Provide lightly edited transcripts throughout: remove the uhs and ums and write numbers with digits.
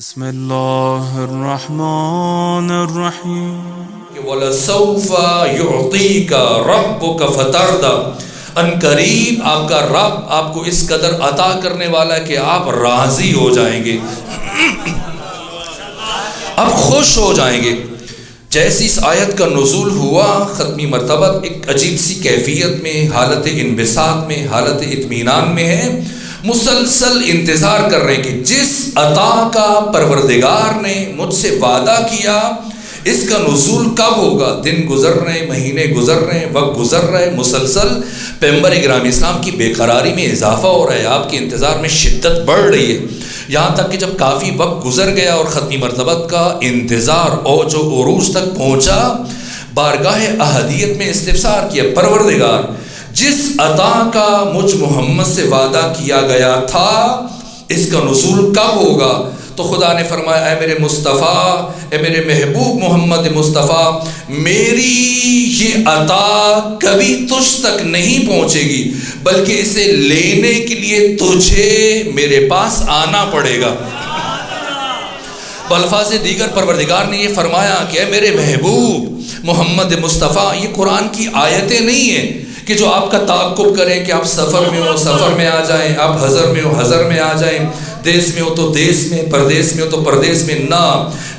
بسم اللہ الرحمن الرحیم وَلَسَوْفَ يُعْطِيكَ رَبُّكَ فَتَرْضَى، ان قریب آپ کا رب آپ کو اس قدر عطا کرنے والا ہے کہ آپ راضی ہو جائیں گے، آپ خوش ہو جائیں گے۔ جیسی اس آیت کا نزول ہوا، ختمی مرتبہ ایک عجیب سی کیفیت میں، حالت انبساط میں، حالت اطمینان میں ہے، مسلسل انتظار کر رہے ہیں کہ جس عطا کا پروردگار نے مجھ سے وعدہ کیا اس کا نزول کب ہوگا۔ دن گزر رہے ہیں، مہینے گزر رہے ہیں، وقت گزر رہے ہیں، مسلسل پیغمبر گرامی اسلام کی بے قراری میں اضافہ ہو رہا ہے، آپ کے انتظار میں شدت بڑھ رہی ہے، یہاں تک کہ جب کافی وقت گزر گیا اور ختمی مرتبہ کا انتظار اور جو عروج تک پہنچا، بارگاہ احدیت میں استفسار کیا، پروردگار جس عطا کا مجھ محمد سے وعدہ کیا گیا تھا اس کا نزول کب ہوگا؟ تو خدا نے فرمایا، اے میرے مصطفیٰ، اے میرے محبوب محمد مصطفیٰ، میری یہ عطا کبھی تجھ تک نہیں پہنچے گی، بلکہ اسے لینے کے لیے تجھے میرے پاس آنا پڑے گا۔ بالفاظ دیگر پروردگار نے یہ فرمایا کہ اے میرے محبوب محمد مصطفیٰ، یہ قرآن کی آیتیں نہیں ہیں کہ جو آپ کا تعاقب کریں کہ آپ سفر میں ہو سفر میں آ جائیں، آپ حضر میں ہو حضر میں آ جائیں، دیس میں ہو تو دیس میں، پردیس میں ہو تو پردیس میں، نہ،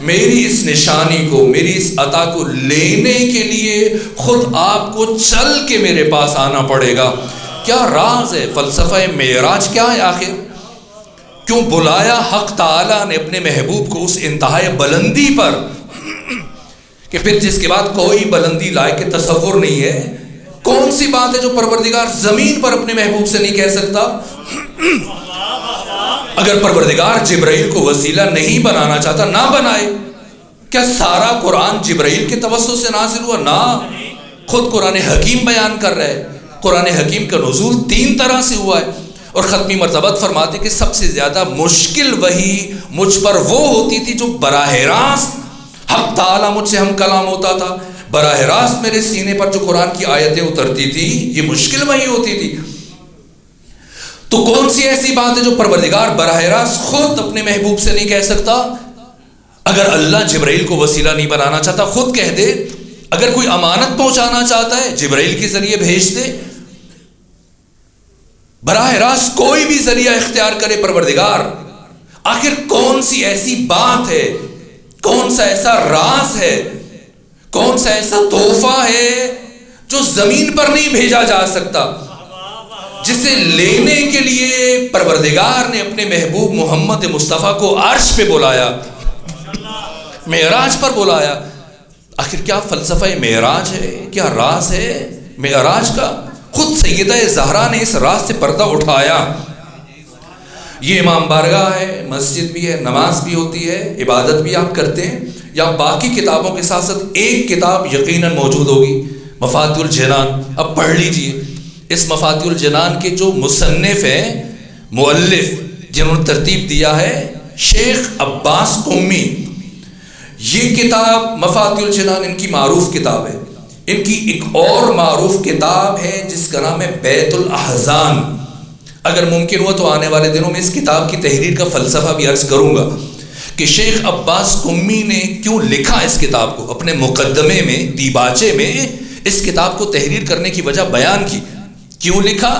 میری اس نشانی کو، میری اس عطا کو لینے کے لیے خود آپ کو چل کے میرے پاس آنا پڑے گا۔ کیا راز ہے؟ فلسفہ معراج کیا ہے آخر؟ کیوں بلایا حق تعالیٰ نے اپنے محبوب کو اس انتہائی بلندی پر کہ پھر جس کے بعد کوئی بلندی لائق کے تصور نہیں ہے؟ کون سی بات ہے جو پروردگار زمین پر اپنے محبوب سے نہیں کہہ سکتا؟ اگر پروردگار جبرائیل کو وسیلہ نہیں بنانا چاہتا، نہ بنائے۔ کیا سارا قرآن جبرائیل کے توسط سے نازل ہوا؟ نہ، خود قرآن حکیم بیان کر رہا ہے۔ قرآن حکیم کا نزول 3 طرح سے ہوا ہے، اور ختمی مرتبہ فرماتے کہ سب سے زیادہ مشکل وحی مجھ پر وہ ہوتی تھی جو براہ راست حق تعالیٰ مجھ سے ہم کلام ہوتا تھا، براہ راست میرے سینے پر جو قرآن کی آیتیں اترتی تھی، یہ مشکل وحی ہوتی تھی۔ تو کون سی ایسی بات ہے جو پروردگار براہ راست خود اپنے محبوب سے نہیں کہہ سکتا؟ اگر اللہ جبرائیل کو وسیلہ نہیں بنانا چاہتا، خود کہہ دے۔ اگر کوئی امانت پہنچانا چاہتا ہے، جبرائیل کے ذریعے بھیج دے۔ براہ راست کوئی بھی ذریعہ اختیار کرے پروردگار۔ آخر کون سی ایسی بات ہے، کون سا ایسا راز ہے، کون سا ایسا تحفہ ہے جو زمین پر نہیں بھیجا جا سکتا، جسے لینے کے لیے پروردگار نے اپنے محبوب محمد مصطفیٰ کو عرش پہ بلایا، معراج پر بلایا۔ آخر کیا فلسفہ معراج ہے، کیا راز ہے معراج کا؟ خود سیدہ زہرا نے اس راز سے پردہ اٹھایا۔ یہ امام بارگاہ ہے، مسجد بھی ہے، نماز بھی ہوتی ہے، عبادت بھی آپ کرتے ہیں، یا باقی کتابوں کے ساتھ ساتھ ایک کتاب یقیناً موجود ہوگی، مفاتیح الجنان۔ اب پڑھ لیجئے، اس مفاتیح الجنان کے جو مصنف ہیں، مؤلف جنہوں نے ترتیب دیا ہے، شیخ عباس قمی۔ یہ کتاب مفاتیح الجنان ان کی معروف کتاب ہے۔ ان کی ایک اور معروف کتاب ہے جس کا نام ہے بیت الاحزان۔ اگر ممکن ہوا تو آنے والے دنوں میں اس کتاب کی تحریر کا فلسفہ بھی عرض کروں گا کہ شیخ عباس قمی نے کیوں لکھا اس کتاب کو۔ اپنے مقدمے میں، دیباچے میں اس کتاب کو تحریر کرنے کی وجہ بیان کی، کیوں لکھا،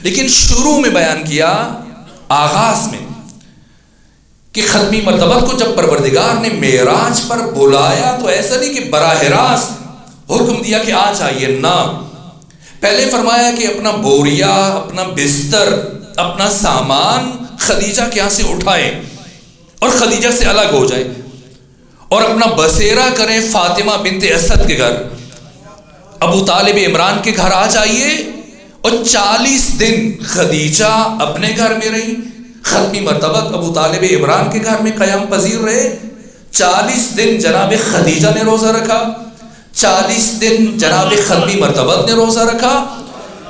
لیکن شروع میں بیان کیا، آغاز میں، کہ ختمی مرتبہ کو جب پروردگار نے معراج پر بلایا تو ایسا نہیں کہ براہ راست حکم دیا کہ آ جائیے، نہ، پہلے فرمایا کہ اپنا بوریا، اپنا بستر، اپنا سامان خدیجہ کے یہاں سے اٹھائیں اور خدیجہ سے الگ ہو جائیں، اور اپنا بسیرا کریں فاطمہ بنت اسد کے گھر، ابو طالب عمران کے گھر آ جائیے۔ اور 40 دن خدیجہ اپنے گھر میں رہی، ختمی مرتبہ ابو طالب عمران کے گھر میں قیام پذیر رہے۔ 40 دن جناب خدیجہ نے روزہ رکھا، 40 دن جناب ختمی مرتبہ نے روزہ رکھا۔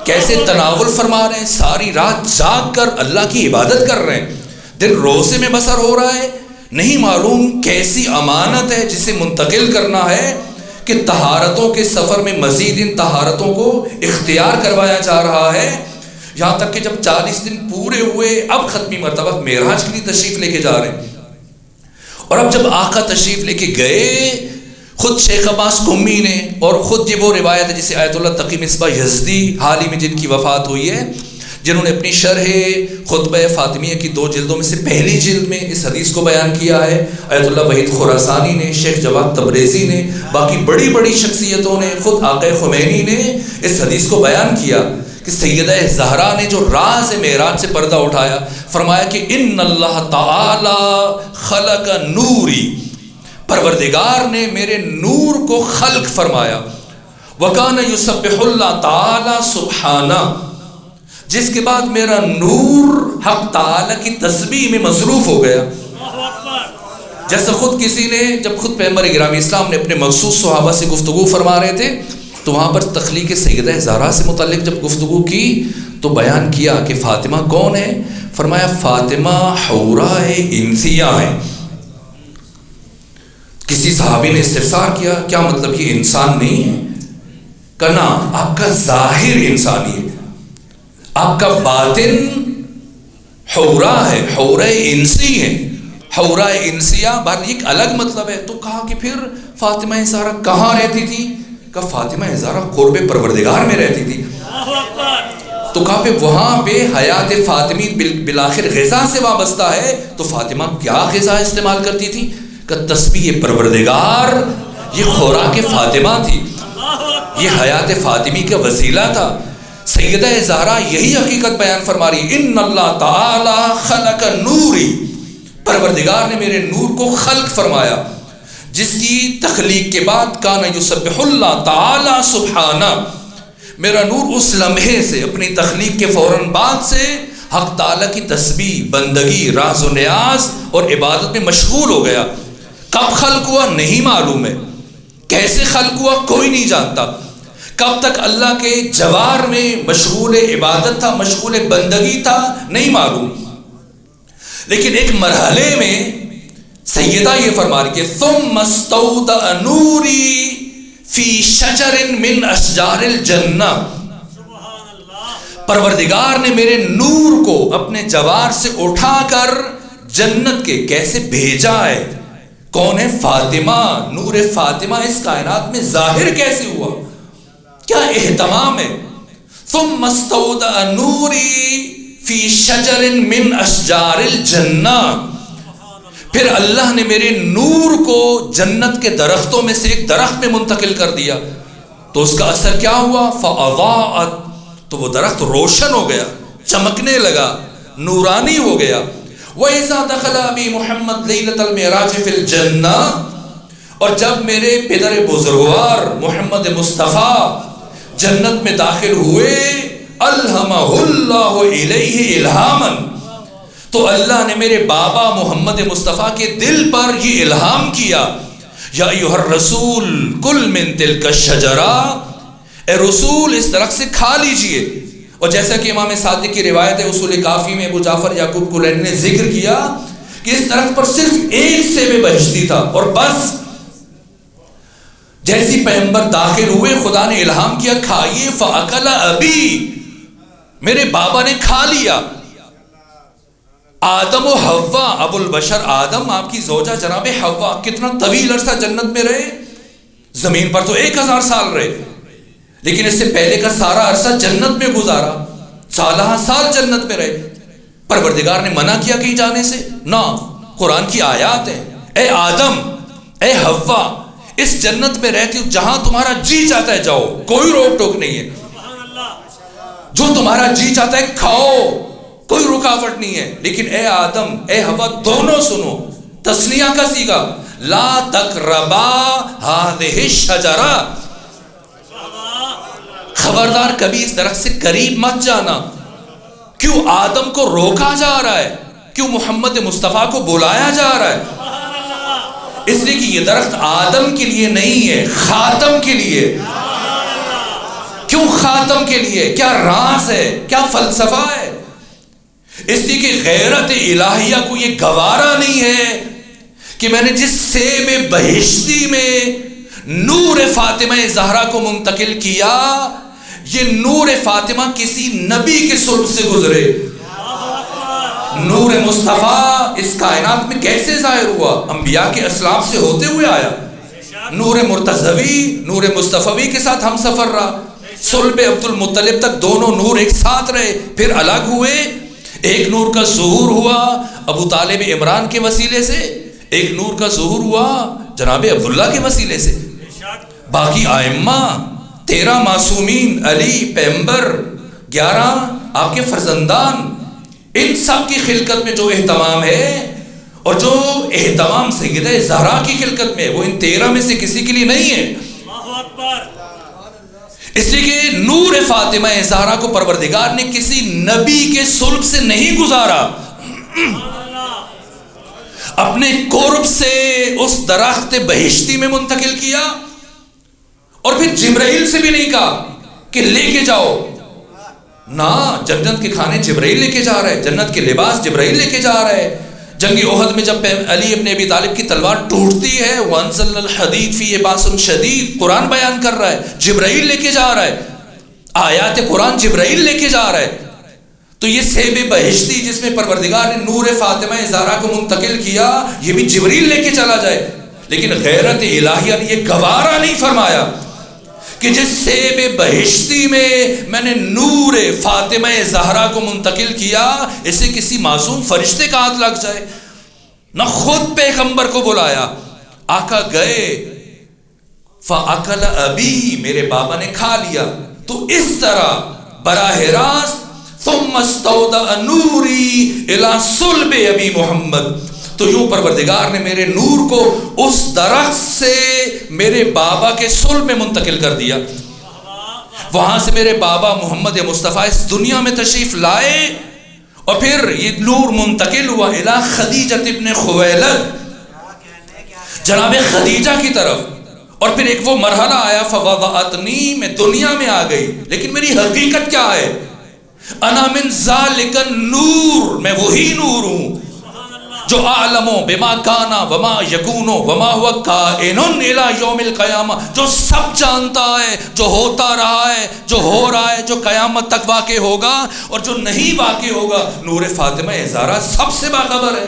کیسے تناول فرما رہے ہیں، ساری رات جاگ کر اللہ کی عبادت کر رہے ہیں، دن روزے میں بسر ہو رہا ہے۔ نہیں معلوم کیسی امانت ہے جسے منتقل کرنا ہے کہ طہارتوں کے سفر میں مزید ان طہارتوں کو اختیار کروایا جا رہا ہے، یہاں تک کہ جب 40 دن پورے ہوئے اب ختمی مرتبہ معراج کے لیے تشریف لے کے جا رہے ہیں۔ اور اب جب آقا تشریف لے کے گئے، خود شیخ عباس قمی نے، اور خود یہ وہ روایت ہے جسے آیت اللہ تقی مصباح یزدی حال ہی میں جن کی وفات ہوئی ہے، جنہوں نے اپنی شرح خطبہ فاطمیہ کی 2 جلدوں میں سے پہلی جلد میں اس حدیث کو بیان کیا ہے، آیت اللہ وحید خراسانی نے، شیخ جواد تبریزی نے، باقی بڑی بڑی شخصیتوں نے، خود آقا خمینی نے اس حدیث کو بیان کیا کہ سیدہ زہرا نے جو راز معراج سے پردہ اٹھایا، فرمایا کہ ان اللہ تعالی خلق نوری، پروردگار نے میرے نور کو خلق فرمایا، وکان یسبح اللہ تعالی سبحانہ، جس کے بعد میرا نور حق تعالی کی تسبیح میں مصروف ہو گیا۔ جیسا خود کسی نے جب خود پیغمبر گرامی اسلام نے اپنے مخصوص صحابہ سے گفتگو فرما رہے تھے تو وہاں پر تخلیق سیدہ زہرا سے متعلق جب گفتگو کی تو بیان کیا کہ فاطمہ کون ہے؟ فرمایا فاطمہ حورہ انسیہ ہے۔ کسی صحابی نے استفسار کیا کیا مطلب یہ انسان نہیں ہے؟ کہنا آپ کا ظاہر انسانی ہے، آپ کا باطن حورہ ہے، حورہ انسی ہے، حورہ انسیہ بہت ایک الگ مطلب ہے۔ تو کہا کہ پھر فاطمہ زہرا کہاں رہتی تھی؟ کہا فاطمہ زہرا قرب پروردگار میں رہتی تھی۔ تو کہا پہ وہاں پہ حیات فاطمی بالآخر غذا سے وابستہ ہے، تو فاطمہ کیا غذا استعمال کرتی تھی؟ کہ تسبیح پروردگار یہ خوراک فاطمہ تھی، یہ حیات فاطمی کا وسیلہ تھا۔ سیدہ زہرا یہی حقیقت بیان فرما رہی، ان اللہ تعالی خلق نوری، پروردگار نے میرے نور کو خلق فرمایا، جس کی تخلیق کے بعد کان یسبح اللہ تعالی سبحانہ، میرا نور اس لمحے سے اپنی تخلیق کے فوراً بعد سے حق تعالی کی تسبیح، بندگی، راز و نیاز اور عبادت میں مشغول ہو گیا۔ کب خلق ہوا نہیں معلوم ہے، کیسے خلق ہوا کوئی نہیں جانتا، کب تک اللہ کے جوار میں مشغول عبادت تھا، مشغول بندگی تھا نہیں معلوم، لیکن ایک مرحلے میں سیدہ یہ فرما رہی کہ ثم استودع نوری فی شجر من اشجار الجنہ، پروردگار نے میرے نور کو اپنے جوار سے اٹھا کر جنت کے کیسے بھیجا ہے؟ کون ہے؟ فاطمہ، نور فاطمہ اس کائنات میں ظاہر کیسے ہوا؟ کیا اہتمام ہے؟ ثم استودع نوری فی شجر من اشجار الجنہ، پھر اللہ نے میرے نور کو جنت کے درختوں میں سے ایک درخت میں منتقل کر دیا، تو اس کا اثر کیا ہوا؟ فاضاءت، تو وہ درخت روشن ہو گیا، چمکنے لگا، نورانی ہو گیا۔ وَإِذَا دَخَلَ أَبِي مُحَمَّدْ لَيْلَةَ الْمِعْرَاجِ فِي الْجَنَّةِ، اور جب میرے پدر بزرگوار محمد مصطفیٰ جنت میں داخل ہوئے، الہمہ اللہ الیہ الہاماً، تو اللہ نے میرے بابا محمد مصطفیٰ کے دل پر یہ الہام کیا، یا ایھا الرسول کل من تلک الشجرہ، اے رسول اس درخت سے کھا لیجئے۔ اور جیسا کہ امام صادق کی روایت ہے اصول کافی میں ابو جعفر یعقوب کلینی نے ذکر کیا کہ اس درخت پر صرف ایک سیب بہشتی تھا اور بس، جیسی پیغمبر داخل ہوئے خدا نے الہام کیا کھائیے، فَأَكَلَ أَبِي، میرے بابا نے کھا لیا۔ آدم و حوا، ابو البشر آدم، آپ کی زوجہ جناب حوا کتنا طویل عرصہ جنت میں رہے، زمین پر تو 1000 سال رہے، لیکن اس سے پہلے کا سارا عرصہ جنت میں گزارا، سالہ سال جنت میں رہے۔ پروردگار نے منع کیا کہیں جانے سے؟ نہ، قرآن کی آیات ہے، اے آدم، اے حوا، اس جنت میں رہتی ہو جہاں تمہارا جی چاہتا ہے جاؤ، کوئی روک ٹوک نہیں ہے، جو تمہارا جی چاہتا ہے کھاؤ، کوئی رکاوٹ نہیں ہے، لیکن اے آدم اے حوا دونوں سنو، تسنیہ کا صیغہ، لا تقربا ہذہ الشجرہ، خبردار کبھی اس درخت سے قریب مت جانا۔ کیوں آدم کو روکا جا رہا ہے؟ کیوں محمد مصطفیٰ کو بلایا جا رہا ہے؟ اس لیے کہ یہ درخت آدم کے لیے نہیں ہے، خاتم کے لیے۔ کیوں خاتم کے لیے؟ کیا راز ہے، کیا فلسفہ ہے؟ اس لیے کہ غیرت الہیہ کو یہ گوارا نہیں ہے کہ میں نے جس سیب بہشتی میں نور فاطمہ زہرا کو منتقل کیا، یہ نور فاطمہ کسی نبی کے صلب سے گزرے، نور مصطفیٰ اس کائنات میں کیسے ظاہر ہوا؟ انبیاء کے اسلاف سے ہوتے ہوئے آیا. نور مرتضوی نور مصطفی کے ساتھ ہم سفر رہا. صلب عبد المطلب تک دونوں نور ایک ساتھ رہے، پھر الگ ہوئے. ایک نور کا ظہور ہوا ابو طالب عمران کے وسیلے سے، ایک نور کا ظہور ہوا جناب عبداللہ کے وسیلے سے. باقی ائمہ 13 معصومین، علی پیغمبر، 11 آپ کے فرزندان، ان سب کی خلقت میں جو اہتمام ہے اور جو اہتمام سیدہ زہرا کی خلقت میں، وہ ان 13 میں سے کسی کے لیے نہیں ہے. اس لیے کہ نور فاطمہ زہرا کو پروردگار نے کسی نبی کے صلب سے نہیں گزارا، اپنے قرب سے اس درخت بہشتی میں منتقل کیا، اور پھر جبرائیل سے بھی نہیں کہا کہ لے کے جاؤ. نہ، جنت کے کھانے جبرائیل لے کے جا رہے، جنت کے لباس جبرائیل لے کے جا رہے. جنگ احد میں جب علی ابن ابی طالب کی تلوار ٹوٹتی ہے، وَأَنزَلْنَا الْحَدِيدَ فِيهِ بَأْسٌ شَدِيدٌ، قرآن بیان کر رہا ہے، جبرائیل لے کے جا رہا ہے، آیات قرآن جبرائیل لے کے جا رہا ہے. تو یہ سیب بہشتی جس میں پروردگار نے نور فاطمہ زہرا کو منتقل کیا، یہ بھی جبرائیل لے کے چلا جائے. لیکن غیرت الہیہ نے یہ گوارا نہیں فرمایا کہ جس سیب بہشتی میں نے نور فاطمہ زہرا کو منتقل کیا، اسے کسی معصوم فرشتے کا ہاتھ لگ جائے. نہ خود پیغمبر کو بلایا، آقا گئے، فَأَكَلَ أَبِي، میرے بابا نے کھا لیا. تو اس طرح براہ راست ثُمَّ اسْتَوْدَعَ نُورِي إِلَى صُلْبِ أَبِي محمد، تو یوں پروردگار نے میرے نور کو اس درخت سے میرے بابا کے صلب میں منتقل کر دیا. وہاں سے میرے بابا محمد مصطفیٰ اس دنیا میں تشریف لائے، اور پھر یہ نور منتقل ہوا الی خدیجہ ابن خویلد، جناب خدیجہ کی طرف. اور پھر ایک وہ مرحلہ آیا فوضعتنی، میں دنیا میں آ گئی، لیکن میری حقیقت کیا ہے؟ انا من ذالک النور، میں وہی نور ہوں جو اعلم بما کان وما یکون وما هو کائن الی یوم القیامہ، جو سب جانتا ہے، جو ہوتا رہا ہے، جو ہو رہا ہے، جو قیامت تک واقع ہوگا، اور جو نہیں واقع ہوگا. نور فاطمہ زہرا سب سے باخبر ہے.